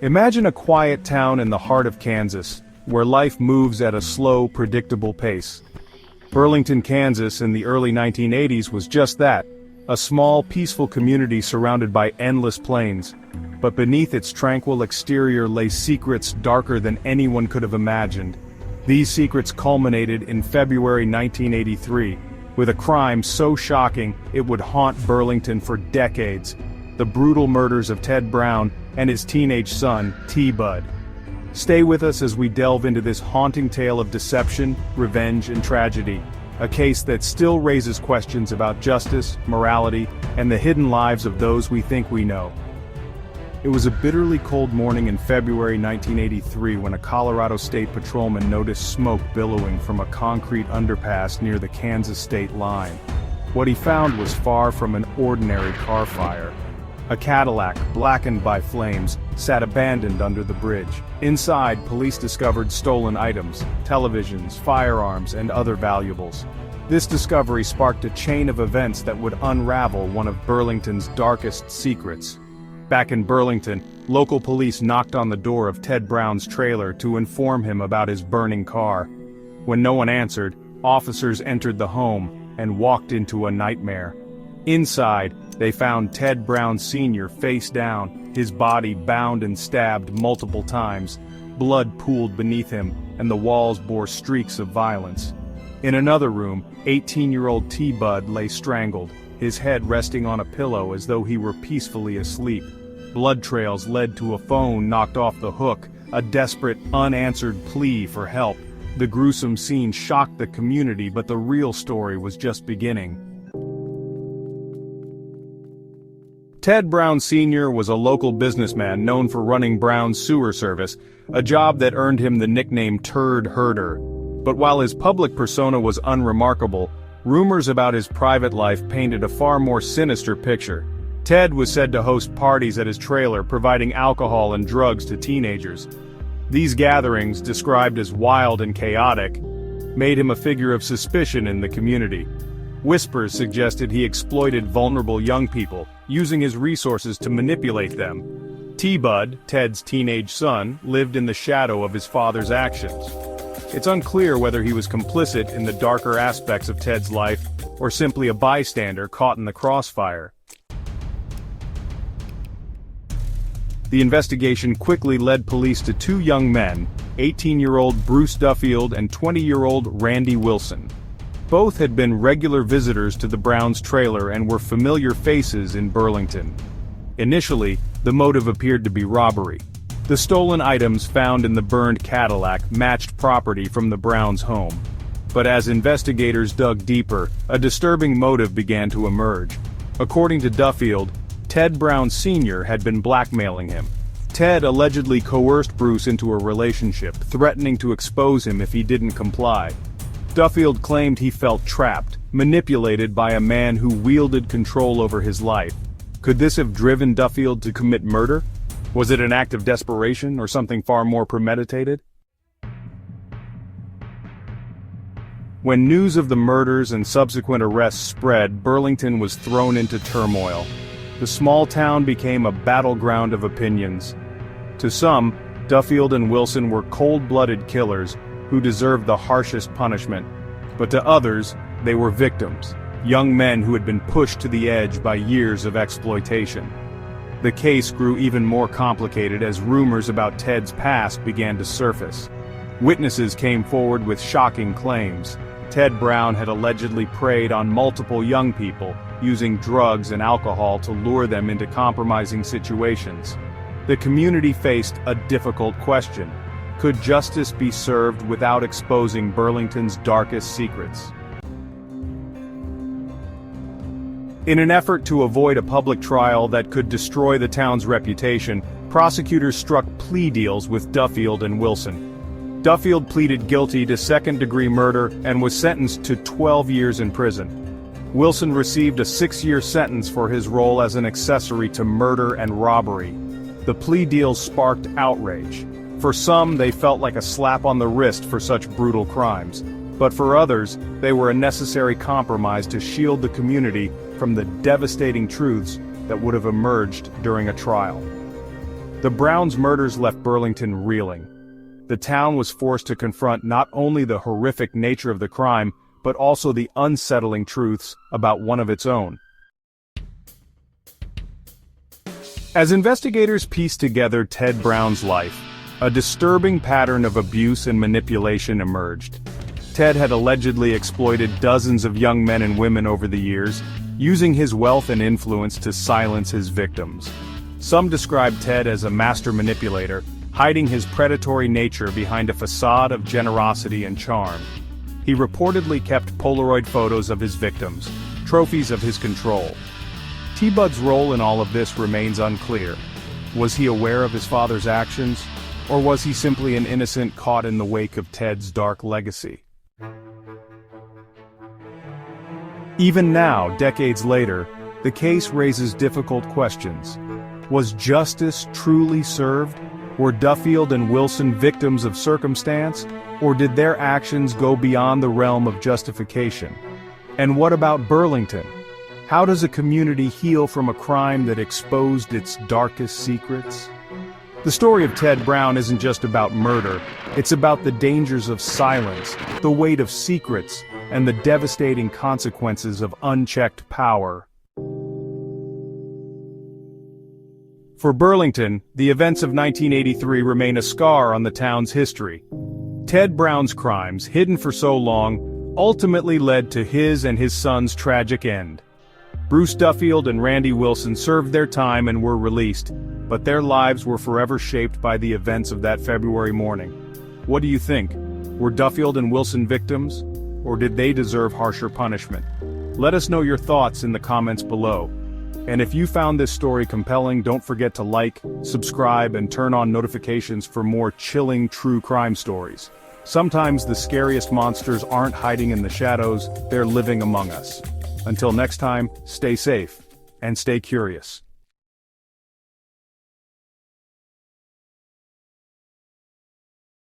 Imagine a quiet town in the heart of Kansas, where life moves at a slow, predictable pace. Burlington, Kansas in the early 1980s was just that, a small, peaceful community surrounded by endless plains. But beneath its tranquil exterior lay secrets darker than anyone could have imagined. These secrets culminated in February 1983, with a crime so shocking it would haunt Burlington for decades: the brutal murders of Ted Brown and his teenage son, T-Bud. Stay with us as we delve into this haunting tale of deception, revenge, and tragedy, a case that still raises questions about justice, morality, and the hidden lives of those we think we know. It was a bitterly cold morning in February 1983 when a Colorado State patrolman noticed smoke billowing from a concrete underpass near the Kansas state line. What he found was far from an ordinary car fire. A Cadillac, blackened by flames, sat abandoned under the bridge. Inside, police discovered stolen items, televisions, firearms, and other valuables. This discovery sparked a chain of events that would unravel one of Burlington's darkest secrets. Back in Burlington, local police knocked on the door of Ted Brown's trailer to inform him about his burning car. When no one answered, officers entered the home and walked into a nightmare. Inside, they found Ted Brown Sr. face down, his body bound and stabbed multiple times. Blood pooled beneath him, and the walls bore streaks of violence. In another room, 18-year-old T-Bud lay strangled, his head resting on a pillow as though he were peacefully asleep. Blood trails led to a phone knocked off the hook, a desperate, unanswered plea for help. The gruesome scene shocked the community, but the real story was just beginning. Ted Brown Sr. was a local businessman known for running Brown's sewer service, a job that earned him the nickname Turd Herder. But while his public persona was unremarkable, rumors about his private life painted a far more sinister picture. Ted was said to host parties at his trailer, providing alcohol and drugs to teenagers. These gatherings, described as wild and chaotic, made him a figure of suspicion in the community. Whispers suggested he exploited vulnerable young people, using his resources to manipulate them. T-Bud, Ted's teenage son, lived in the shadow of his father's actions. It's unclear whether he was complicit in the darker aspects of Ted's life, or simply a bystander caught in the crossfire. The investigation quickly led police to two young men, 18-year-old Bruce Duffield and 20-year-old Randy Wilson. Both had been regular visitors to the Browns' trailer and were familiar faces in Burlington. Initially, the motive appeared to be robbery. The stolen items found in the burned Cadillac matched property from the Browns' home. But as investigators dug deeper, a disturbing motive began to emerge. According to Duffield, Ted Brown Sr. had been blackmailing him. Ted allegedly coerced Bruce into a relationship, threatening to expose him if he didn't comply. Duffield claimed he felt trapped, manipulated by a man who wielded control over his life. Could this have driven Duffield to commit murder? Was it an act of desperation or something far more premeditated? When news of the murders and subsequent arrests spread, Burlington was thrown into turmoil. The small town became a battleground of opinions. To some, Duffield and Wilson were cold-blooded killers who deserved the harshest punishment. But to others, they were victims, young men who had been pushed to the edge by years of exploitation. The case grew even more complicated as rumors about Ted's past began to surface. Witnesses came forward with shocking claims. Ted Brown had allegedly preyed on multiple young people, using drugs and alcohol to lure them into compromising situations. The community faced a difficult question. Could justice be served without exposing Burlington's darkest secrets? In an effort to avoid a public trial that could destroy the town's reputation, prosecutors struck plea deals with Duffield and Wilson. Duffield pleaded guilty to second-degree murder and was sentenced to 12 years in prison. Wilson received a 6-year sentence for his role as an accessory to murder and robbery. The plea deals sparked outrage. For some, they felt like a slap on the wrist for such brutal crimes. But for others, they were a necessary compromise to shield the community from the devastating truths that would have emerged during a trial. The Browns' murders left Burlington reeling. The town was forced to confront not only the horrific nature of the crime, but also the unsettling truths about one of its own. As investigators pieced together Ted Brown's life, a disturbing pattern of abuse and manipulation emerged. Ted had allegedly exploited dozens of young men and women over the years, using his wealth and influence to silence his victims. Some described Ted as a master manipulator, hiding his predatory nature behind a facade of generosity and charm. He reportedly kept Polaroid photos of his victims, trophies of his control. T-Bud's role in all of this remains unclear. Was he aware of his father's actions, or was he simply an innocent caught in the wake of Ted's dark legacy? Even now, decades later, the case raises difficult questions. Was justice truly served? Were Duffield and Wilson victims of circumstance, or did their actions go beyond the realm of justification? And what about Burlington? How does a community heal from a crime that exposed its darkest secrets? The story of Ted Brown isn't just about murder, it's about the dangers of silence, the weight of secrets, and the devastating consequences of unchecked power. For Burlington, the events of 1983 remain a scar on the town's history. Ted Brown's crimes, hidden for so long, ultimately led to his and his son's tragic end. Bruce Duffield and Randy Wilson served their time and were released, but their lives were forever shaped by the events of that February morning. What do you think? Were Duffield and Wilson victims, or did they deserve harsher punishment? Let us know your thoughts in the comments below. And if you found this story compelling, don't forget to like, subscribe, and turn on notifications for more chilling true crime stories. Sometimes the scariest monsters aren't hiding in the shadows, they're living among us. Until next time, stay safe, and stay curious.